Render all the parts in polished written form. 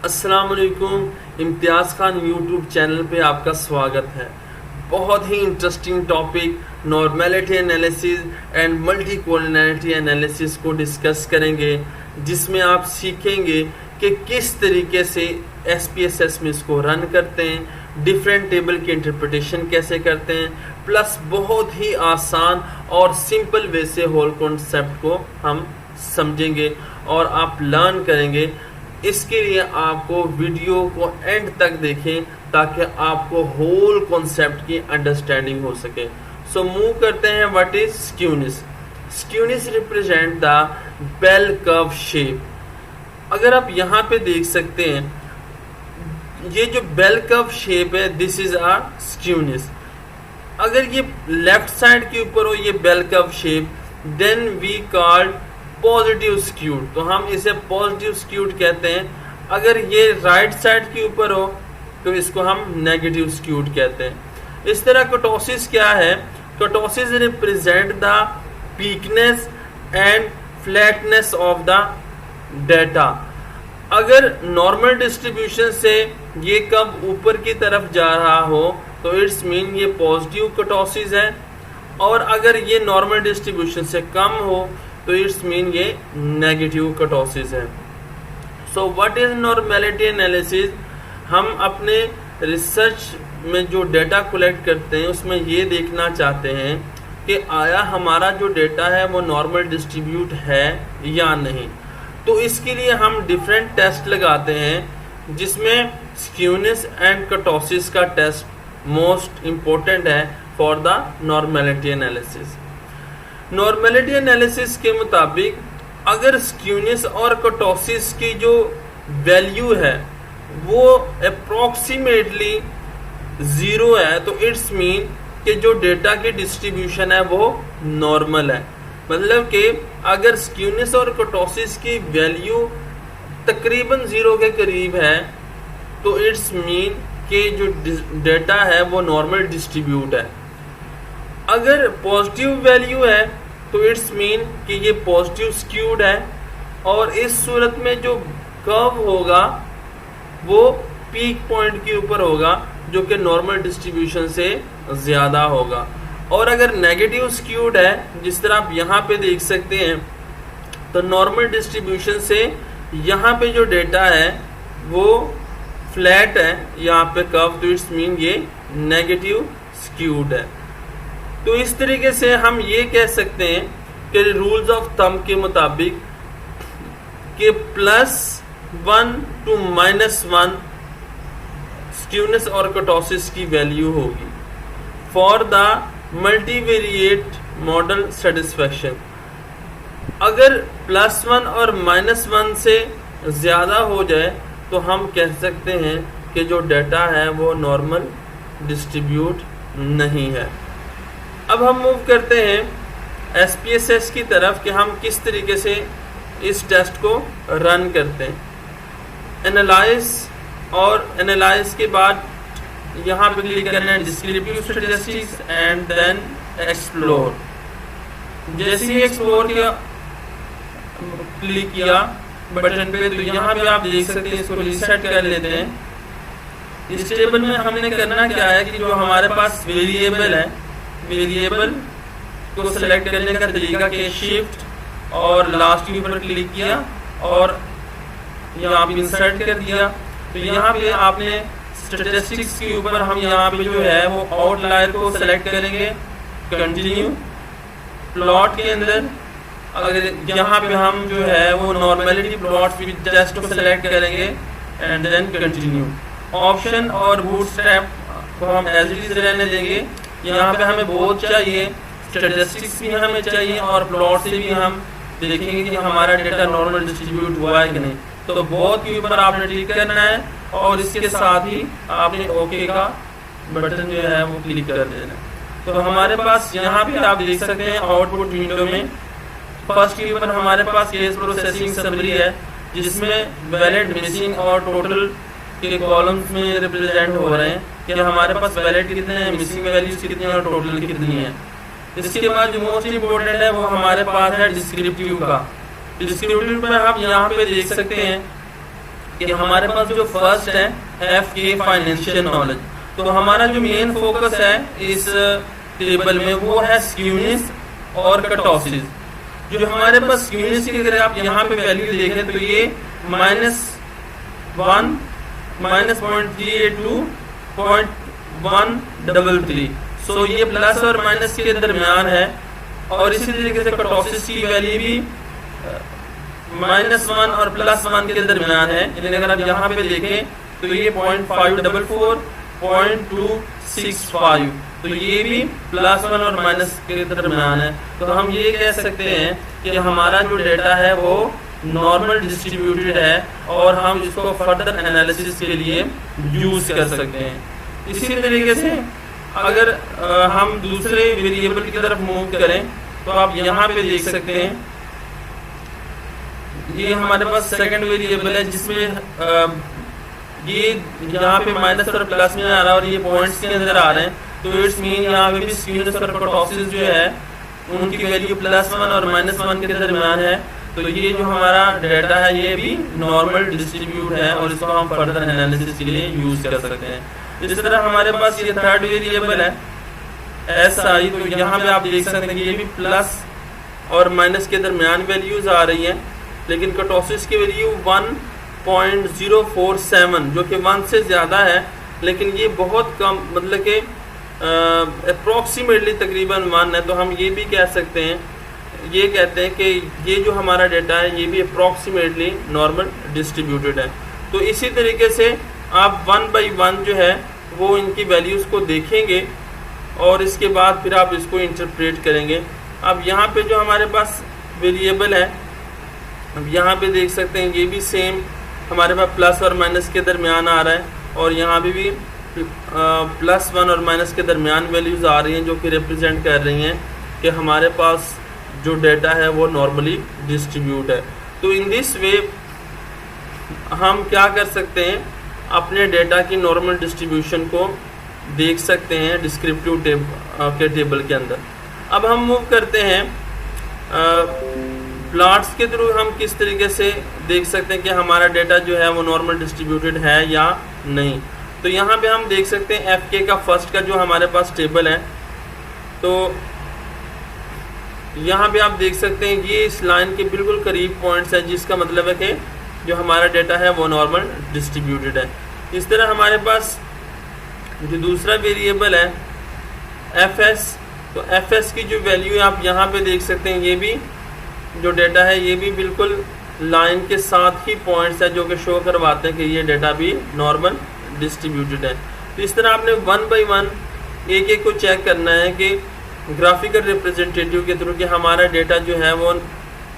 अस्सलाम वालेकुम। इम्तियाज़ Khan YouTube channel पे आपका स्वागत है। बहुत ही interesting topic normality analysis and multi collinearity analysis को डिस्कस करेंगे, जिसमें आप सीखेंगे कि किस तरीके से SPSS में इसको रन करते हैं, डिफरेंट टेबल की इंटरप्रिटेशन कैसे करते हैं, प्लस बहुत ही आसान और सिंपल वे से होल कॉन्सेप्ट को हम समझेंगे और आप लर्न करेंगे। इसके लिए आपको वीडियो को एंड तक देखें ताकि आपको होल कॉन्सेप्ट की अंडरस्टैंडिंग हो सके। सो मूव करते हैं। What is skewness? Skewness represent the bell curve shape. अगर आप यहाँ पे देख सकते हैं, ये जो बेल कर्व शेप है, दिस इज अ स्क्यूनेस। अगर ये लेफ्ट साइड के ऊपर हो ये bell curve shape, then we called positive skewed, तो हम इसे पॉजिटिव स्क्यूड कहते हैं। अगर ये राइट साइड के ऊपर हो तो इसको हम नेगेटिव स्क्यूड कहते हैं। इस तरह कर्टोसिस क्या है? Kurtosis represent the peakness and flatness of the data. अगर नॉर्मल डिस्ट्रीब्यूशन से ये कब ऊपर की तरफ जा रहा हो तो इट्स मीन ये पॉजिटिव कर्टोसिस है, और अगर ये नॉर्मल डिस्ट्रीब्यूशन से कम हो तो इट्स मीन ये नेगेटिव कर्टोसिस है। So what is normality analysis? हम अपने रिसर्च में जो डेटा कलेक्ट करते हैं उसमें ये देखना चाहते हैं कि आया हमारा जो डेटा है वो नॉर्मल डिस्ट्रीब्यूट है या नहीं। तो इसके लिए हम डिफरेंट टेस्ट लगाते हैं, जिसमें स्क्यूनेस एंड कर्टोसिस का टेस्ट मोस्ट इम्पोर्टेंट है for the normality analysis. Normality analysis के मुताबिक अगर स्क्यूनेस और कर्टोसिस की जो वैल्यू है वो अप्रॉक्सीमेटली 0 है तो इट्स मीन कि जो डेटा की डिस्ट्रीब्यूशन है वो नॉर्मल है। मतलब कि अगर स्क्यूनेस और कर्टोसिस की वैल्यू तकरीबन 0 के करीब है तो इट्स मीन कि जो डेटा है वो नॉर्मल डिस्ट्रीब्यूट है। अगर पॉजिटिव वैल्यू है तो इट्स मीन कि ये पॉजिटिव स्क्यूड है, और इस सूरत में जो कर्व होगा वो पीक पॉइंट के ऊपर होगा जो कि नॉर्मल डिस्ट्रीब्यूशन से ज़्यादा होगा। और अगर नेगेटिव स्क्यूड है, जिस तरह आप यहाँ पे देख सकते हैं, तो नॉर्मल डिस्ट्रीब्यूशन से यहाँ पे जो डेटा है वो फ्लैट है, यहाँ पे कर्व, तो इट्स मीन ये नेगेटिव स्क्यूड है। तो इस तरीके से हम ये कह सकते हैं कि रूल्स ऑफ थंब के मुताबिक कि +1 to -1 स्क्यूनेस और कर्टोसिस की वैल्यू होगी for the multivariate model satisfaction. अगर +1 और -1 से ज़्यादा हो जाए तो हम कह सकते हैं कि जो डेटा है वो नॉर्मल डिस्ट्रीब्यूट नहीं है। अब हम मूव करते हैं SPSS की तरफ कि हम किस तरीके से इस टेस्ट को रन करते हैं। एनालाइज के बाद यहाँ पे क्लिक करना है descriptive statistics and then explore. जैसे ही एक्सप्लोर किया क्लिक किया बटन पे, तो यहाँ पे आप देख सकते हैं, इसको रीसेट कर लेते हैं। इस टेबल में हमने करना क्या है कि जो हमारे पास वेरिएबल है, वेरिएबल को सेलेक्ट करने का तरीका के शिफ्ट और लास्ट के ऊपर क्लिक किया और यहाँ पे इंसर्ट कर दिया। तो यहाँ पे आपने स्टैटिस्टिक्स के ऊपर हम यहाँ पे जो है वो आउटलायर को सेलेक्ट करेंगे, कंटिन्यू। प्लॉट के अंदर अगर यहाँ पे हम जो है वो नॉर्मेलिटी प्लॉट टेस्ट को सेलेक्ट करेंगे एंड देन कंटिन्यू। ऑप्शन और बूटस्ट्रैप को हम एज इट इज रहने देंगे। यहाँ पे हमें बहुत चाहिए, स्टैटिस्टिक्स भी हमें चाहिए और प्लॉट से भी हम देखेंगे कि हमारा डेटा नॉर्मल डिस्ट्रीब्यूट हुआ है कि नहीं। तो बहुत के ऊपर आपने क्लिक करना है और इसके साथ ही आपने ओके का बटन जो है वो क्लिक कर देना है। तो हमारे पास यहाँ पे आप देख सकते हैं आउटपुट विंडो में फर्स्ट के ऊपर हमारे पास केस प्रोसेसिंग समरी है, जिसमें वैलिड, मिसिंग और टोटल के कॉलम्स में रिप्रेजेंट हो रहे हैं कि हमारे पास वैलिड कितने हैं, मिसिंग वैल्यूज कितनी हैं और टोटल कितनी है। इसके बाद जो मोस्ट इम्पोर्टेंट है वो हमारे पास है डिस्क्रिप्टिव का। डिस्क्रिप्टिव में आप यहाँ पे देख सकते हैं कि हमारे पास जो फर्स्ट है एफ के फाइनेंशियल नॉलेज, तो हमारा जो मेन फोकस है इस टेबल में वो है स्क्यूनेस और कर्टोसिस। जो हमारे पास स्क्यूनेस की अगर आप यहाँ पे वैल्यू देखें तो ये -1 -0.382 0.133, सो ये प्लस और माइनस के दरमियान है। और इसी तरीके से कर्टोसिस की वैल्यू भी -1 और +1 के दरमियान है। यानी अगर आप यहाँ पे देखें तो ये 0.544 0.265, तो ये भी +1 और माइनस के दरमियान है। तो हम ये कह सकते हैं कि हमारा जो डेटा है वो नॉर्मल डिस्ट्रीब्यूटेड है और हम इसको फर्दर एनालिसिस के लिए यूज कर सकते हैं। इसी तरीके से अगर हम दूसरे वेरिएबल की तरफ मूव करें तो आप यहाँ पे देख सकते हैं ये हमारे पास सेकंड वेरिएबल है जिसमें ये यहाँ पे माइनस और प्लस में आ रहा है और ये पॉइंट्स के अंदर आ रहे हैं। तो इट्स मीन यहाँ पे भी स्क्यूनेस और कर्टोसिस जो है उनकी वैल्यू +1 और -1 के दरमियान है। तो ये जो हमारा डाटा है ये भी नॉर्मल डिस्ट्रीब्यूट है और इसको हम फर्दर एनालिसिस के लिए यूज कर सकते हैं। इस तरह हमारे पास ये थर्ड वेरिएबल है SI, तो यहाँ पे आप देख सकते हैं कि ये भी प्लस और माइनस के दरमियान वैल्यूज आ रही हैं, लेकिन कर्टोसिस की वैल्यू 1.047 जो कि 1 से ज़्यादा है, लेकिन ये बहुत कम, मतलब कि अप्रॉक्सीमेटली तकरीबन 1 है। तो हम ये भी कह सकते हैं, ये कहते हैं कि ये जो हमारा डेटा है ये भी अप्रॉक्सीमेटली नॉर्मल डिस्ट्रीब्यूटेड है। तो इसी तरीके से आप 1 बाई 1 जो है वो इनकी वैल्यूज़ को देखेंगे और इसके बाद फिर आप इसको इंटरप्रेट करेंगे। अब यहाँ पे जो हमारे पास वेरिएबल है, अब यहाँ पे देख सकते हैं ये भी सेम हमारे पास प्लस और माइनस के दरमियान आ रहा है और यहाँ पे भी +1 और माइनस के दरमियान वैल्यूज़ आ रही हैं जो कि रिप्रेजेंट कर रही हैं कि हमारे पास जो डेटा है वो नॉर्मली डिस्ट्रीब्यूट है। तो इन दिस वे हम क्या कर सकते हैं, अपने डेटा की नॉर्मल डिस्ट्रीब्यूशन को देख सकते हैं डिस्क्रिप्टिव टेबल के अंदर। अब हम मूव करते हैं प्लॉट्स के थ्रू हम किस तरीके से देख सकते हैं कि हमारा डेटा जो है वो नॉर्मल डिस्ट्रीब्यूटेड है या नहीं। तो यहाँ पे हम देख सकते हैं FK का फर्स्ट का जो हमारे पास टेबल है, तो यहाँ पे आप देख सकते हैं ये इस लाइन के बिल्कुल करीब पॉइंट्स हैं, जिसका मतलब है कि जो हमारा डेटा है वो नॉर्मल डिस्ट्रीब्यूटेड है। इस तरह हमारे पास जो दूसरा वेरिएबल है FS, तो FS की जो वैल्यू है आप यहाँ पे देख सकते हैं, ये भी जो डेटा है ये भी बिल्कुल लाइन के साथ ही पॉइंट्स है जो कि शो करवाते हैं कि ये डेटा भी नॉर्मल डिस्ट्रीब्यूटेड है। तो इस तरह आपने 1 बाई 1 एक को चेक करना है कि ग्राफिकल रिप्रेजेंटेटिव के थ्रू कि हमारा डेटा जो है वो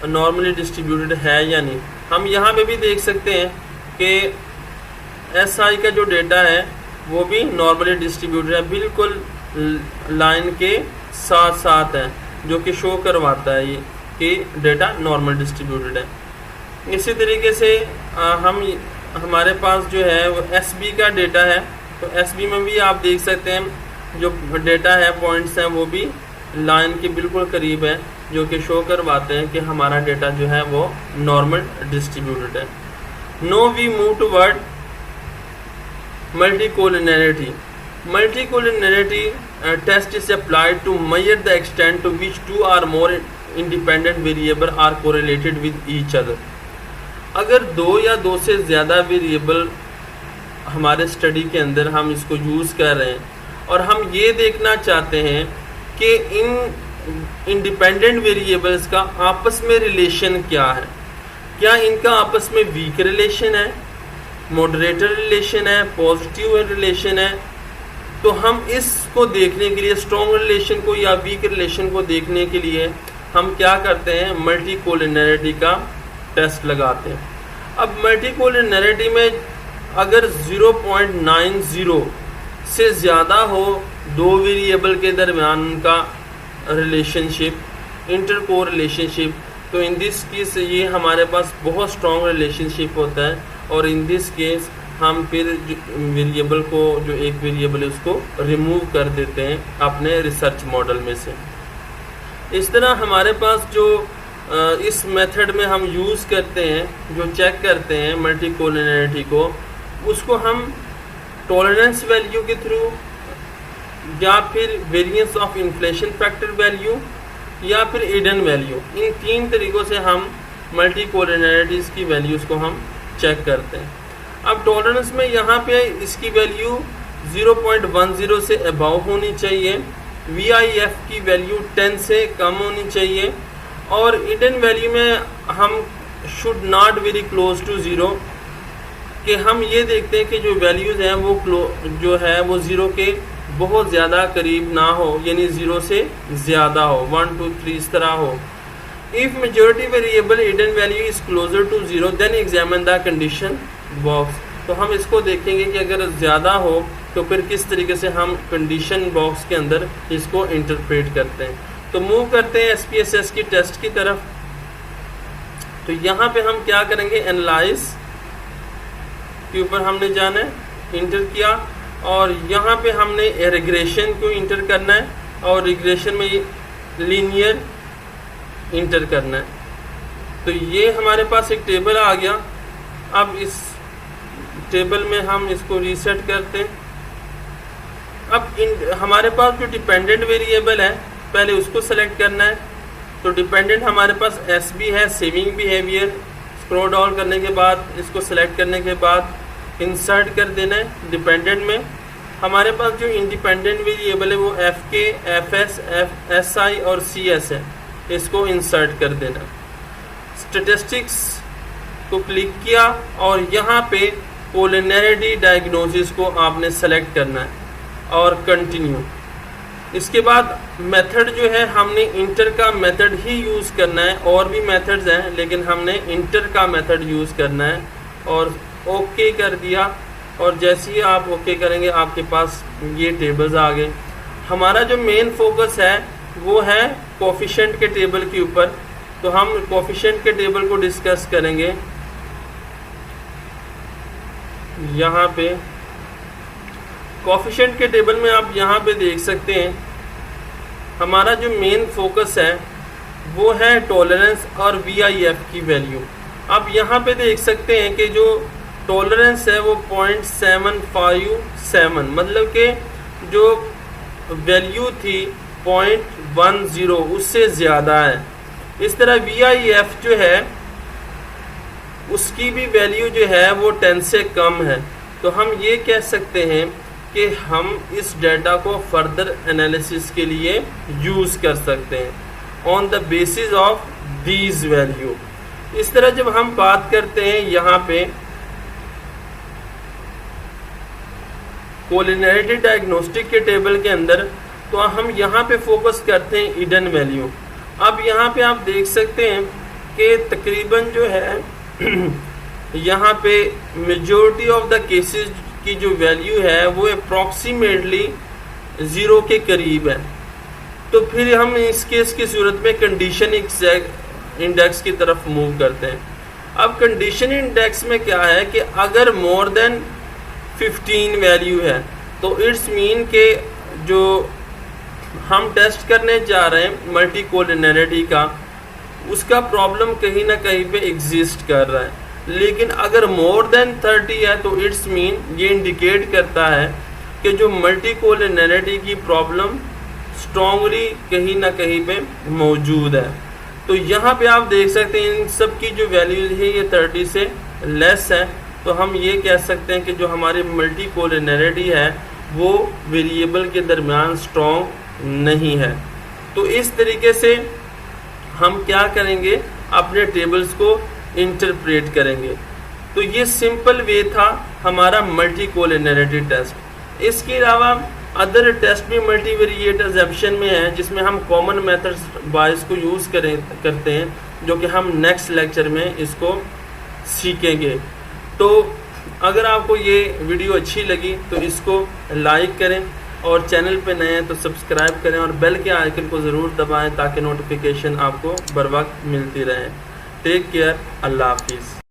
नॉर्मली डिस्ट्रीब्यूटेड है या नहीं। हम यहाँ पे भी देख सकते हैं कि SI का जो डेटा है वो भी नॉर्मली डिस्ट्रीब्यूटेड है, बिल्कुल लाइन के साथ साथ है, जो कि शो करवाता है ये कि डेटा नॉर्मल डिस्ट्रीब्यूटेड है। इसी तरीके से हमारे पास जो है वो SB का डेटा है, तो SB में भी आप देख सकते हैं जो डेटा है पॉइंट्स हैं वो भी लाइन के बिल्कुल करीब है, जो कि शो करवाते हैं कि हमारा डेटा जो है वो नॉर्मल डिस्ट्रीब्यूटेड है। Now we move toward multicollinearity. Multicollinearity test is applied to measure the extent to which two or more independent variables are correlated with each other. अगर दो या दो से ज़्यादा वेरिएबल हमारे स्टडी के अंदर हम इसको यूज़ कर रहे हैं और हम ये देखना चाहते हैं कि इन इंडिपेंडेंट वेरिएबल्स का आपस में रिलेशन क्या है, क्या इनका आपस में वीक रिलेशन है, मॉडरेटर रिलेशन है, पॉजिटिव रिलेशन है। तो हम इसको देखने के लिए स्ट्रॉन्ग रिलेशन को या वीक रिलेशन को देखने के लिए हम क्या करते हैं, मल्टीकोलिनियरिटी का टेस्ट लगाते हैं। अब मल्टीकोलिनियरिटी में अगर 0.90 से ज़्यादा हो दो वेरिएबल के दरमियान का रिलेशनशिप, इंटरकोर रिलेशनशिप, तो इन दिस केस ये हमारे पास बहुत स्ट्रॉन्ग रिलेशनशिप होता है और इन दिस केस हम फिर वेरिएबल को जो एक वेरिएबल है उसको रिमूव कर देते हैं अपने रिसर्च मॉडल में से। इस तरह हमारे पास जो इस मेथड में हम यूज़ करते हैं, जो चेक करते हैं मल्टीकोलिनियरिटी को, उसको हम टॉलरेंस वैल्यू के थ्रू या फिर variance of inflation factor value या फिर हिडन वैल्यू, इन 3 तरीक़ों से हम मल्टीकोलिनियरिटीज़ की वैल्यूज़ को हम चेक करते हैं। अब टॉलरेंस में यहाँ पे इसकी वैल्यू 0.10 से अबव होनी चाहिए, VIF की वैल्यू 10 से कम होनी चाहिए, और हिडन वैल्यू में हम should not very close to 0, कि हम ये देखते हैं कि जो वैल्यूज़ हैं वो जो है वो 0 के बहुत ज़्यादा करीब ना हो, यानी 0 से ज़्यादा हो, 1 2 3 इस तरह हो। If majority variable hidden value is closer to 0 then examine the condition box. तो हम इसको देखेंगे कि अगर ज़्यादा हो तो फिर किस तरीके से हम कंडीशन बॉक्स के अंदर इसको इंटरप्रेट करते हैं। तो मूव करते हैं SPSS की टेस्ट की तरफ। तो यहाँ पे हम क्या करेंगे, एनालाइज के ऊपर हमने जाना है, इंटर किया, और यहाँ पे हमने रिग्रेशन को इंटर करना है, और रिग्रेशन में लीनियर इंटर करना है। तो ये हमारे पास एक टेबल आ गया। अब इस टेबल में हम इसको रीसेट करते हैं। अब हमारे पास जो डिपेंडेंट वेरिएबल है पहले उसको सेलेक्ट करना है। तो डिपेंडेंट हमारे पास SB है, सेविंग बिहेवियर। स्क्रॉल डाउन करने के बाद इसको सेलेक्ट करने के बाद इंसर्ट कर देना है। डिपेंडेंट में हमारे पास जो इंडिपेंडेंट वेरिएबल है वो FK, FS, SI और CS है, इसको इंसर्ट कर देना। स्टैटिस्टिक्स को क्लिक किया और यहाँ पे कोलिनियरिटी डायग्नोसिस को आपने सेलेक्ट करना है और कंटिन्यू। इसके बाद मेथड जो है हमने इंटर का मेथड ही यूज़ करना है, और भी मेथड्स हैं लेकिन हमने इंटर का मेथड यूज़ करना है, और ओके कर दिया। और जैसे ही आप ओके करेंगे आपके पास ये टेबल्स आ गए। हमारा जो मेन फोकस है वो है कोफिशिएंट के टेबल के ऊपर। तो हम कोफिशिएंट के टेबल को डिस्कस करेंगे। यहाँ पे कोफिशिएंट के टेबल में आप यहाँ पे देख सकते हैं हमारा जो मेन फोकस है वो है टॉलरेंस और VIF की वैल्यू। अब यहाँ पे देख सकते हैं कि जो टॉलरेंस है वो 0.757, मतलब कि जो वैल्यू थी 0.10 उससे ज़्यादा है। इस तरह VIF जो है उसकी भी वैल्यू जो है वो 10 से कम है। तो हम ये कह सकते हैं कि हम इस डेटा को फर्दर एनालिसिस के लिए यूज़ कर सकते हैं on the basis of these value. इस तरह जब हम बात करते हैं यहाँ पे कोलिनियरिटी डायग्नोस्टिक के टेबल के अंदर, तो हम यहाँ पे फोकस करते हैं हिडन वैल्यू। अब यहाँ पे आप देख सकते हैं कि तकरीबन जो है यहाँ पे मेजॉरिटी ऑफ द केसेस की जो वैल्यू है वो अप्रॉक्सीमेटली 0 के करीब है। तो फिर हम इस केस की सूरत में कंडीशन इंडेक्स की तरफ मूव करते हैं। अब कंडीशन इंडेक्स में क्या है कि अगर मोर देन 15 वैल्यू है तो इट्स मीन के जो हम टेस्ट करने जा रहे हैं मल्टीकोलिनियरिटी का, उसका प्रॉब्लम कहीं ना कहीं पे एग्जिस्ट कर रहा है। लेकिन अगर मोर देन 30 है तो इट्स मीन ये इंडिकेट करता है कि जो मल्टीकोलिनियरिटी की प्रॉब्लम स्ट्रॉन्गली कहीं ना कहीं पे मौजूद है। तो यहाँ पे आप देख सकते हैं इन सब की जो वैल्यूज है ये 30 से लेस है। तो हम ये कह सकते हैं कि जो हमारी मल्टीकोलिनियरिटी है वो वेरिएबल के दरमियान स्ट्रॉन्ग नहीं है। तो इस तरीके से हम क्या करेंगे, अपने टेबल्स को इंटरप्रेट करेंगे। तो ये सिंपल वे था हमारा मल्टीकोलिनियरिटी टेस्ट। इसके अलावा अदर टेस्ट भी मल्टीवेरिएट अजम्पशन में है, जिसमें हम कॉमन मेथड्स बायस को यूज़ करते हैं, जो कि हम नेक्स्ट लेक्चर में इसको सीखेंगे। तो अगर आपको ये वीडियो अच्छी लगी तो इसको लाइक करें, और चैनल पे नए हैं तो सब्सक्राइब करें, और बेल के आइकन को ज़रूर दबाएं ताकि नोटिफिकेशन आपको बर वक्त मिलती रहे। टेक केयर, अल्लाह हाफिज़।